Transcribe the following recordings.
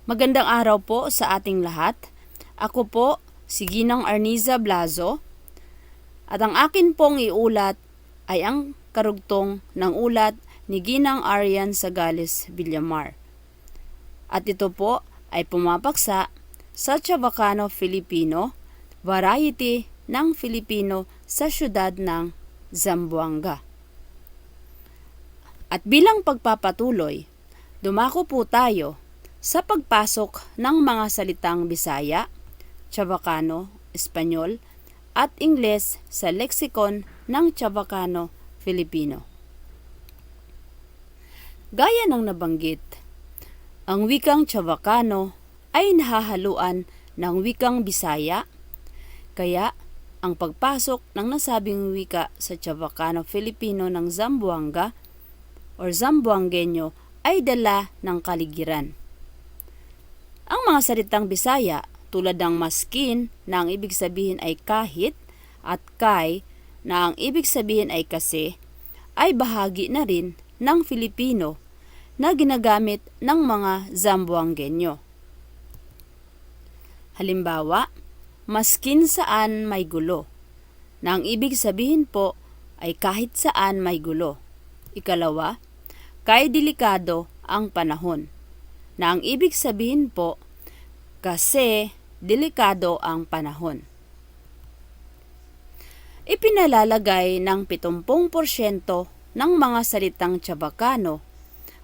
Magandang araw po sa ating lahat. Ako po si Ginang Arniza Blazo at ang akin pong iulat ay ang karugtong ng ulat ni Ginang Arian Sagales Villamar. At ito po ay pumapaksa sa Chavacano Filipino, variety ng Filipino sa siyudad ng Zamboanga. At bilang pagpapatuloy, dumako po tayo sa pagpasok ng mga salitang Bisaya, Chavacano, Espanyol at Ingles sa leksikon ng Chavacano Filipino. Gaya ng nabanggit, ang wikang Chavacano ay nahahaluan ng wikang Bisaya, kaya ang pagpasok ng nasabing wika sa Chavacano Filipino ng Zamboanga or Zamboangueño ay dala ng kaligiran. Ang mga salitang Bisaya tulad ng maskin na ang ibig sabihin ay kahit at kay na ang ibig sabihin ay kasi ay bahagi na rin ng Filipino na ginagamit ng mga Zamboangueño. Halimbawa, maskin saan may gulo na ang ibig sabihin po ay kahit saan may gulo. Ikalawa, kay delikado ang panahon na ang ibig sabihin po kasi delikado ang panahon. Ipinalalagay ng 70% ng mga salitang Chavacano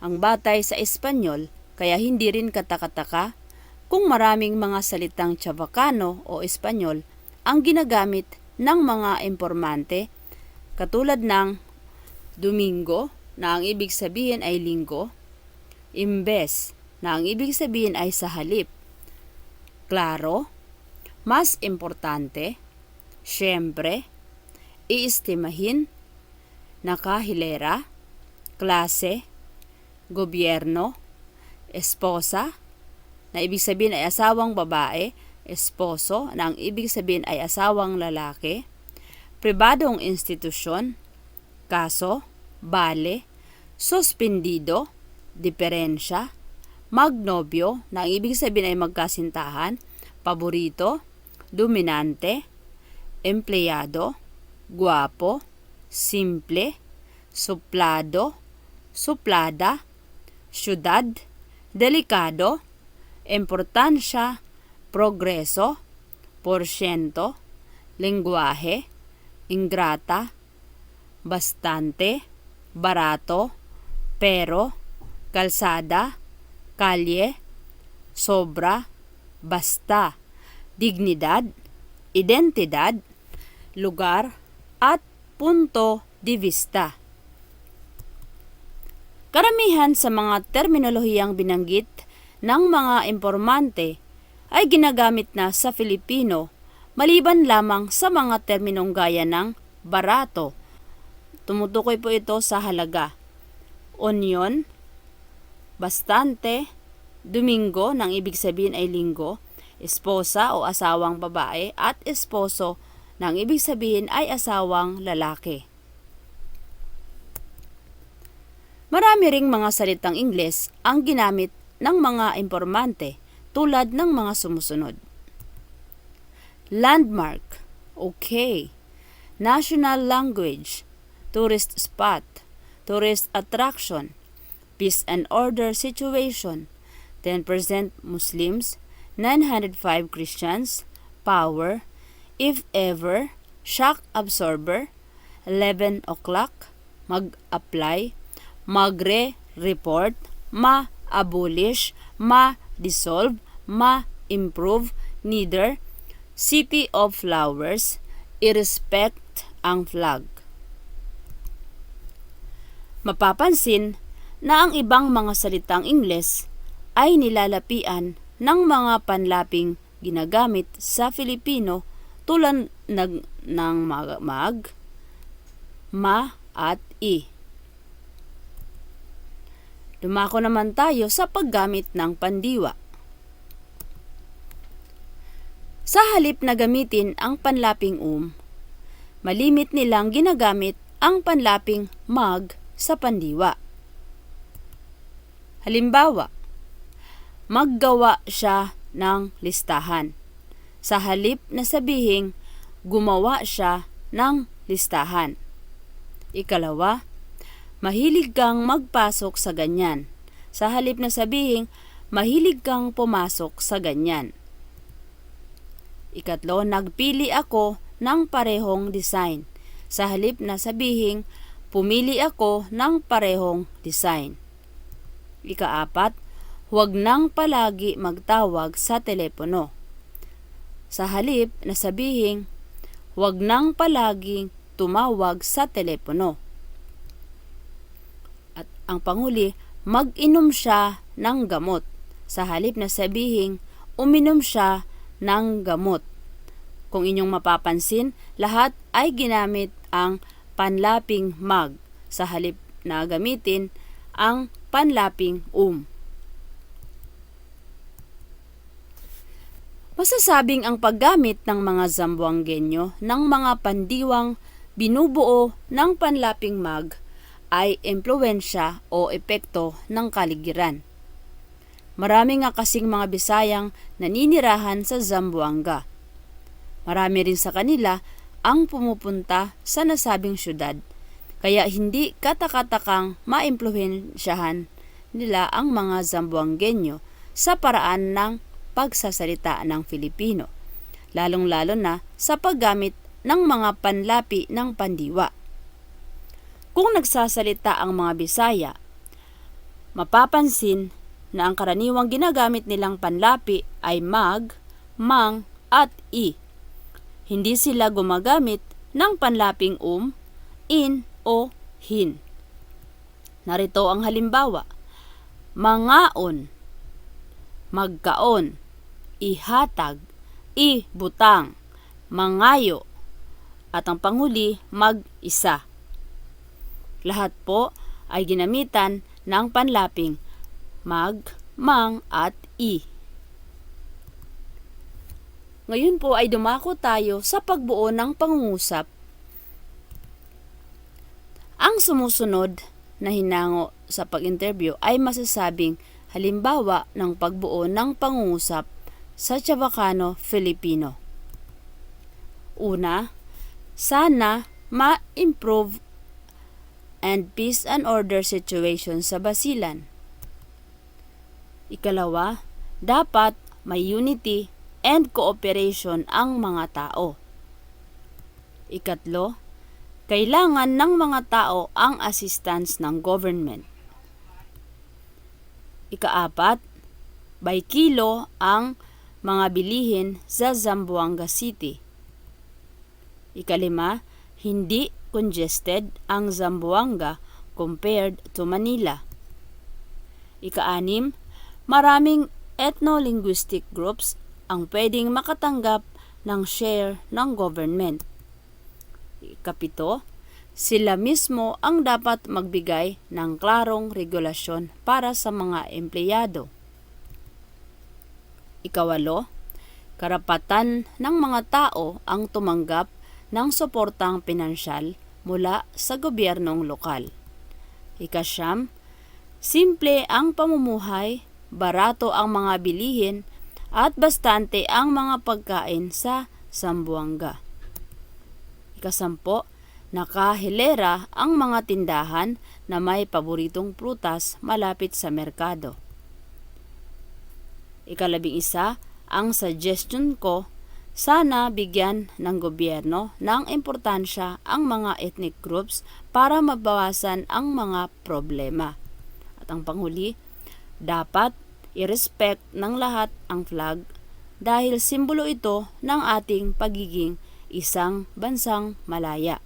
ang batay sa Espanyol, kaya hindi rin katakataka kung maraming mga salitang Chavacano o Espanyol ang ginagamit ng mga impormante katulad ng Domingo na ang ibig sabihin ay linggo, imbes na ang ibig sabihin ay sa halip, klaro, mas importante, syempre, iistimahin, nakahilera, klase, gobyerno, esposa, na ibig sabihin ay asawang babae, esposo, na ang ibig sabihin ay asawang lalaki, pribadong institusyon, kaso, bale, suspendido, diferensya, magnobyo, na ang ibig sabihin ay magkasintahan, paborito, dominante, empleyado, guwapo, simple, suplado, suplada, syudad, delikado, importansya, progreso, porsyento, lengguwahe, ingrata, bastante, barato, pero, kalsada, kalye, sobra, basta, dignidad, identidad, lugar, at punto de vista. Karamihan sa mga terminolohiyang binanggit ng mga impormante ay ginagamit na sa Filipino maliban lamang sa mga terminong gaya ng barato. Tumutukoy po ito sa halaga. Onion, bastante, Domingo nang ibig sabihin ay linggo, esposa o asawang babae at esposo nang ibig sabihin ay asawang lalaki. Marami ring mga salitang Ingles ang ginamit ng mga impormante tulad ng mga sumusunod. Landmark, okay. National language, tourist spot, tourist attraction, peace and order situation, 10% Muslims, 905 Christians, power, if ever, shock absorber, 11 o'clock, mag-apply, magre-report, ma-abolish, ma-dissolve, ma-improve, neither, city of flowers, irrespect ang flag. Mapapansin na ang ibang mga salitang Ingles ay nilalapian ng mga panlaping ginagamit sa Filipino tulad ng mag, ma at i. Dumako naman tayo sa paggamit ng pandiwa. Sa halip na gamitin ang panlaping malimit nilang ginagamit ang panlaping mag sa pandiwa. Halimbawa, maggawa siya ng listahan. Sa halip na sabihing gumawa siya ng listahan. Ikalawa, mahilig kang magpasok sa ganyan. Sa halip na sabihing mahilig kang pumasok sa ganyan. Ikatlo, nagpili ako ng parehong design. Sa halip na sabihing pumili ako ng parehong design. Ikaapat, huwag nang palagi magtawag sa telepono. Sa halip na sabihing huwag nang palaging tumawag sa telepono. At ang panghuli, mag-inom siya ng gamot. Sa halip na sabihing uminom siya ng gamot. Kung inyong mapapansin, lahat ay ginamit ang panlaping mag sa halip na gamitin ang panlaping Masasabing ang paggamit ng mga Zamboangueño ng mga pandiwang binubuo ng panlaping mag ay impluwensya o epekto ng kaligiran. Marami nga kasing mga Bisayang naninirahan sa Zamboanga. Marami rin sa kanila ang pumupunta sa nasabing syudad, kaya hindi katakatakang maimpluwensyahan nila ang mga Zamboangueño sa paraan ng pagsasalita ng Filipino, lalong-lalo na sa paggamit ng mga panlapi ng pandiwa. Kung nagsasalita ang mga Bisaya, mapapansin na ang karaniwang ginagamit nilang panlapi ay mag, mang, at i. Hindi sila gumagamit ng panlaping in, o hin. Narito ang halimbawa: mangaon, magkaon, ihatag, ibutang, mangayo, at ang panghuli, mag-isa. Lahat po ay ginamitan ng panlaping mag, mang, at i. Ngayon po ay dumako tayo sa pagbuo ng pangungusap. Ang sumusunod na hinango sa pag-interview ay masasabing halimbawa ng pagbuo ng pangungusap sa Chavacano, Filipino. Una, sana ma-improve and peace and order situation sa Basilan. Ikalawa, dapat may unity and cooperation ang mga tao. Ikatlo, kailangan ng mga tao ang assistance ng government. Ikaapat, by kilo ang mga bilihin sa Zamboanga City. Ikalima, hindi congested ang Zamboanga compared to Manila. Ikaanim, maraming ethno-linguistic groups ang pwedeng makatanggap ng share ng government. Ikapito, sila mismo ang dapat magbigay ng klarong regulasyon para sa mga empleyado. Ikawalo, karapatan ng mga tao ang tumanggap ng suportang pinansyal mula sa gobyernong lokal. Ikasyam, simple ang pamumuhay, barato ang mga bilihin, at bastante ang mga pagkain sa Zamboanga. Ikasampo, nakahilera ang mga tindahan na may paboritong prutas malapit sa merkado. Ikalabing-isa, ang suggestion ko, sana bigyan ng gobyerno ng importansya ang mga ethnic groups para mabawasan ang mga problema. At ang panghuli, dapat i-respect ng lahat ang flag dahil simbolo ito ng ating pagiging isang bansang malaya.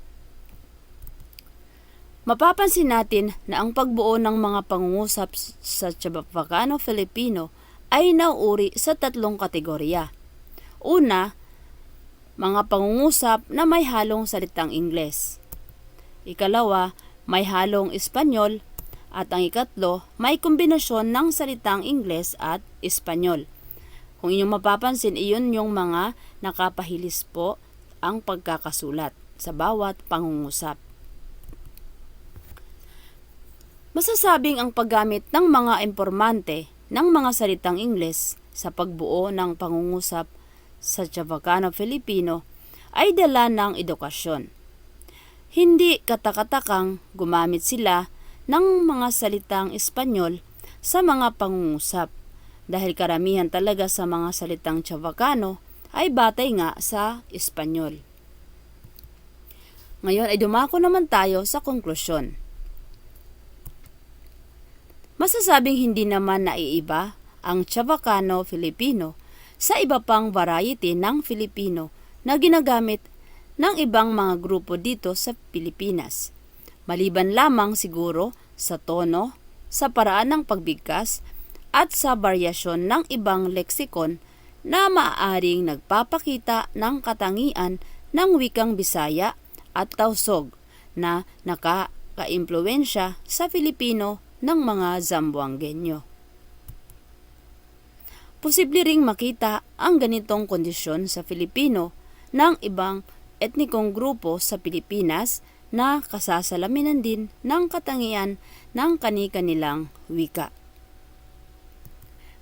Mapapansin natin na ang pagbuo ng mga pangungusap sa Chavacano Filipino ay nauuri sa tatlong kategorya. Una, mga pangungusap na may halong salitang Ingles. Ikalawa, may halong Espanyol. At ang ikatlo, may kombinasyon ng salitang Ingles at Espanyol. Kung inyong mapapansin, iyon yung mga nakapahilis po ang pagkakasulat sa bawat pangungusap. Masasabing ang paggamit ng mga impormante ng mga salitang Ingles sa pagbuo ng pangungusap sa Chavacano-Filipino ay dala ng edukasyon. Hindi katakatakang gumamit sila ng mga salitang Espanyol sa mga pangungusap dahil karamihan talaga sa mga salitang Chavacano ay batay nga sa Espanyol. Ngayon ay dumako naman tayo sa konklusyon. Masasabing hindi naman naiiba ang Chavacano-Filipino sa iba pang variety ng Filipino na ginagamit ng ibang mga grupo dito sa Pilipinas. Maliban lamang siguro sa tono, sa paraan ng pagbigkas, at sa varyasyon ng ibang leksikon na maaaring nagpapakita ng katangian ng wikang Bisaya at Tausug na nakaka-impluwensya sa Filipino ng mga Zamboangueño. Posible ring makita ang ganitong kondisyon sa Filipino ng ibang etnikong grupo sa Pilipinas na kasasalaminan din ng katangian ng kani-kanilang wika.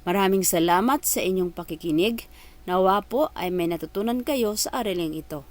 Maraming salamat sa inyong pakikinig. Nawa po ay may natutunan kayo sa araling ito.